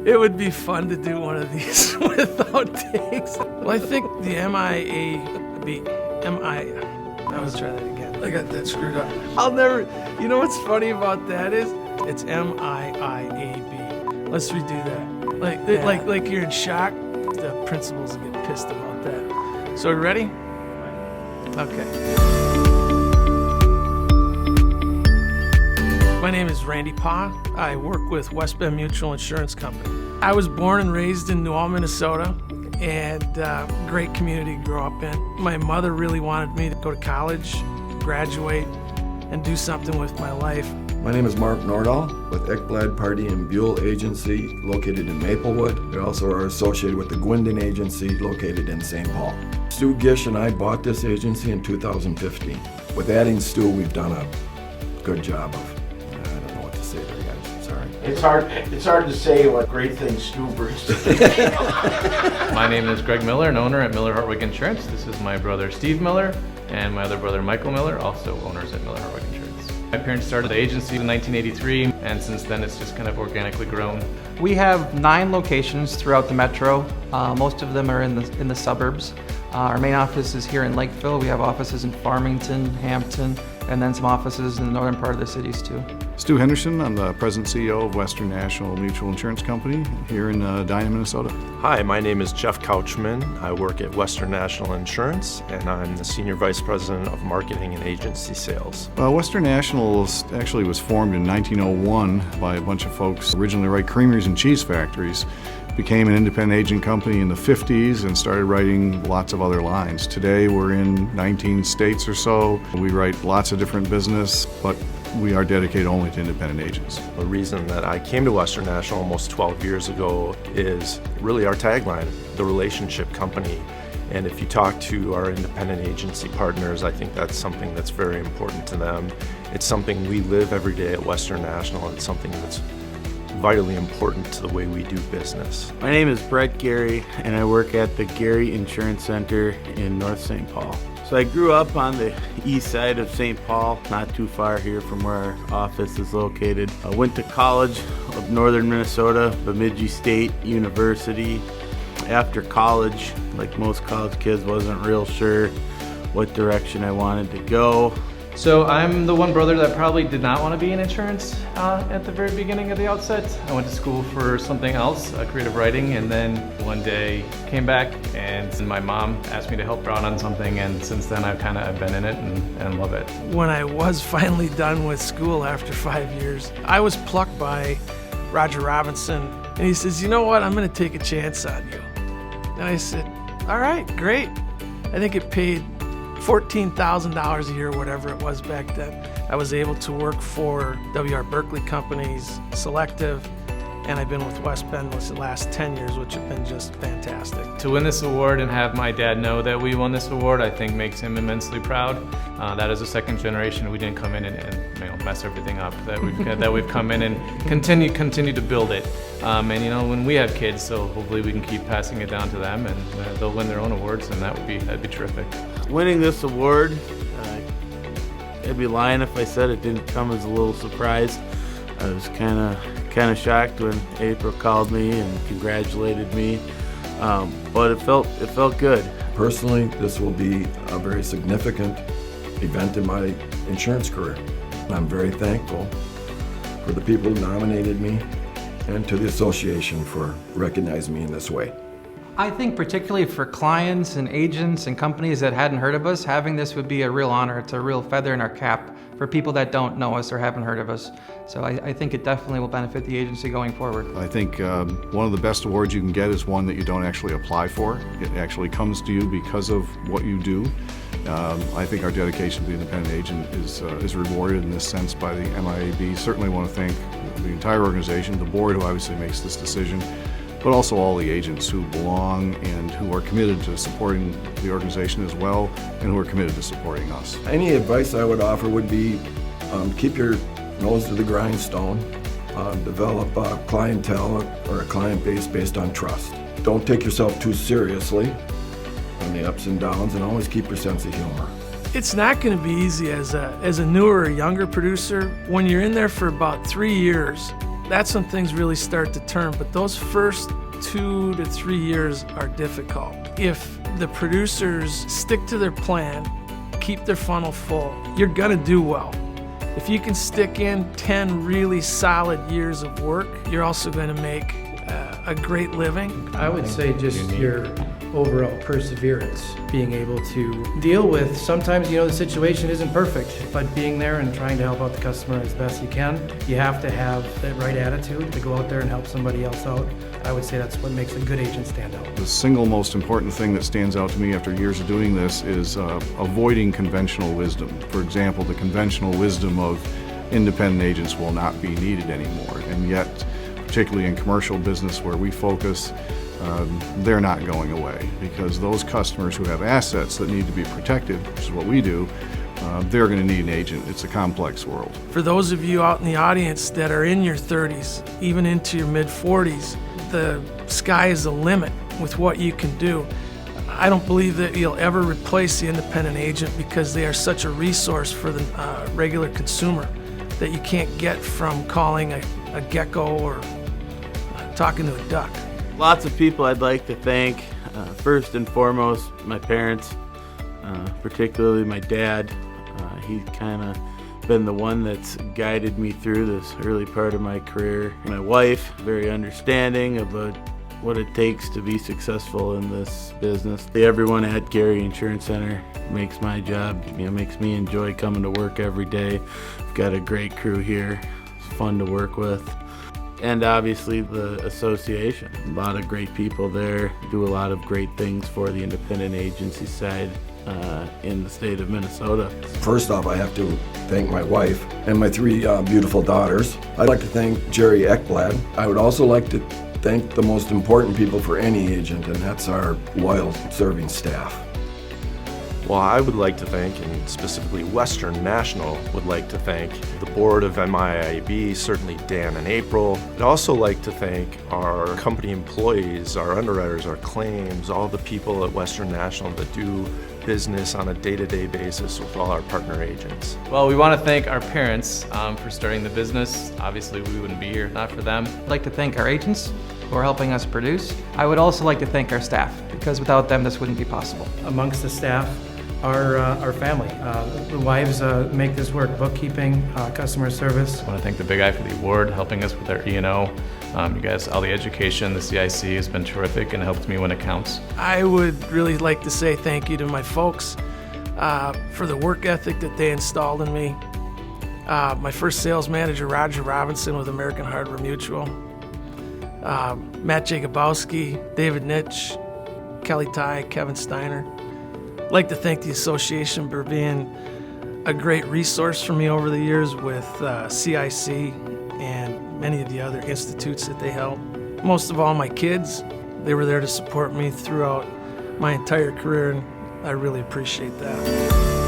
It would be fun to do one of these without takes. Well, I think the MIAB, let's try that again. I got that screwed up. You know what's funny about that is, it's MIIAB. Let's redo that. Like you're in shock. The principals will get pissed about that. So are you ready? Okay. My name is Randy Pa. I work with West Bend Mutual Insurance Company. I was born and raised in New Ulm, Minnesota, and great community to grow up in. My mother really wanted me to go to college, graduate, and do something with my life. My name is Mark Nordahl with Ekblad Party and Buell Agency located in Maplewood. We also are associated with the Gwyndon Agency located in St. Paul. Stu Gish and I bought this agency in 2015. With adding Stu, we've done a good job of, I don't know what to say there, guys, sorry. It's hard to say what great things Stu brings to the table. My name is Greg Miller, an owner at Miller Hartwig Insurance. This is my brother Steve Miller and my other brother Michael Miller, also owners at Miller Hartwig Insurance. My parents started the agency in 1983, and since then it's just kind of organically grown. We have 9 locations throughout the metro. Most of them are in the suburbs. Our main office is here in Lakeville. We have offices in Farmington, Hampton, and then some offices in the northern part of the cities too. Stu Henderson, I'm the President CEO of Western National Mutual Insurance Company here in Edina, Minnesota. Hi, my name is Jeff Couchman. I work at Western National Insurance, and I'm the Senior Vice President of Marketing and Agency Sales. Western National actually was formed in 1901 by a bunch of folks originally write creameries and cheese factories. Became an independent agent company in the 50s and started writing lots of other lines. Today we're in 19 states or so. We write lots of different business, but we are dedicated only to independent agents. The reason that I came to Western National almost 12 years ago is really our tagline, the relationship company. And if you talk to our independent agency partners, I think that's something that's very important to them. It's something we live every day at Western National, and it's something that's vitally important to the way we do business. My name is Brett Gary, and I work at the Gary Insurance Center in North St. Paul. So I grew up on the east side of St. Paul, not too far here from where our office is located. I went to college of northern Minnesota, Bemidji State University. After college, like most college kids, wasn't real sure what direction I wanted to go. So I'm the one brother that probably did not want to be in insurance at the very beginning of the outset. I went to school for something else, creative writing, and then one day came back and my mom asked me to help her out on something, and since then I've been in it and love it. When I was finally done with school after 5 years, I was plucked by Roger Robinson, and he says, "You know what, I'm going to take a chance on you." And I said, "All right, great." I think it paid $14,000 a year, whatever it was back then. I was able to work for W.R. Berkley Companies, Selective, and I've been with West Bend the last 10 years, which have been just fantastic. To win this award and have my dad know that we won this award, I think makes him immensely proud. That is a second generation. We didn't come in and mess everything up. That we've come in and continue to build it. And when we have kids, so hopefully we can keep passing it down to them, and they'll win their own awards, and that'd be terrific. Winning this award, I'd be lying if I said it didn't come as a little surprise. I was kind of shocked when April called me and congratulated me, but it felt good. Personally, this will be a very significant event in my insurance career. I'm very thankful for the people who nominated me and to the association for recognizing me in this way. I think particularly for clients and agents and companies that hadn't heard of us, having this would be a real honor. It's a real feather in our cap for people that don't know us or haven't heard of us. So I think it definitely will benefit the agency going forward. I think one of the best awards you can get is one that you don't actually apply for. It actually comes to you because of what you do. I think our dedication to the independent agent is rewarded in this sense by the MIAB. Certainly want to thank the entire organization, the board who obviously makes this decision, but also all the agents who belong and who are committed to supporting the organization as well, and who are committed to supporting us. Any advice I would offer would be keep your nose to the grindstone, develop a clientele or a client base based on trust. Don't take yourself too seriously on the ups and downs, and always keep your sense of humor. It's not going to be easy as a newer or younger producer. When you're in there for about 3 years, That's when things really start to turn, but those first 2 to 3 years are difficult. If the producers stick to their plan, keep their funnel full, you're gonna do well. If you can stick in 10 really solid years of work, you're also gonna make a great living. I would say just your overall perseverance, being able to deal with, sometimes, the situation isn't perfect, but being there and trying to help out the customer as best you can. You have to have that right attitude to go out there and help somebody else out. I would say that's what makes a good agent stand out. The single most important thing that stands out to me after years of doing this is avoiding conventional wisdom. For example, the conventional wisdom of independent agents will not be needed anymore, and yet, particularly in commercial business where we focus, they're not going away, because those customers who have assets that need to be protected, which is what we do, they're going to need an agent. It's a complex world. For those of you out in the audience that are in your 30s, even into your mid-40s, the sky is the limit with what you can do. I don't believe that you'll ever replace the independent agent, because they are such a resource for the regular consumer that you can't get from calling a gecko or talking to a duck. Lots of people I'd like to thank. First and foremost, my parents, particularly my dad. He's kind of been the one that's guided me through this early part of my career. My wife, very understanding about what it takes to be successful in this business. Everyone at Gary Insurance Center makes my job, makes me enjoy coming to work every day. We've got a great crew here. It's fun to work with. And obviously the association. A lot of great people there, do a lot of great things for the independent agency side in the state of Minnesota. First off, I have to thank my wife and my 3 beautiful daughters. I'd like to thank Jerry Ekblad. I would also like to thank the most important people for any agent, and that's our loyal serving staff. Well, I would like to thank, and specifically Western National would like to thank the board of MIIAB, certainly Dan and April. I'd also like to thank our company employees, our underwriters, our claims, all the people at Western National that do business on a day-to-day basis with all our partner agents. Well, we want to thank our parents for starting the business. Obviously, we wouldn't be here if not for them. I'd like to thank our agents who are helping us produce. I would also like to thank our staff, because without them, this wouldn't be possible. Amongst the staff, our family. The wives make this work, bookkeeping, customer service. I want to thank the Big I for the award, helping us with our E&O. You guys, all the education, the CIC has been terrific and helped me when it counts. I would really like to say thank you to my folks for the work ethic that they installed in me. My first sales manager, Roger Robinson with American Hardware Mutual. Matt Jacobowski, David Nitch, Kelly Ty, Kevin Steiner. I'd like to thank the association for being a great resource for me over the years with CIC and many of the other institutes that they help. Most of all, my kids, they were there to support me throughout my entire career, and I really appreciate that.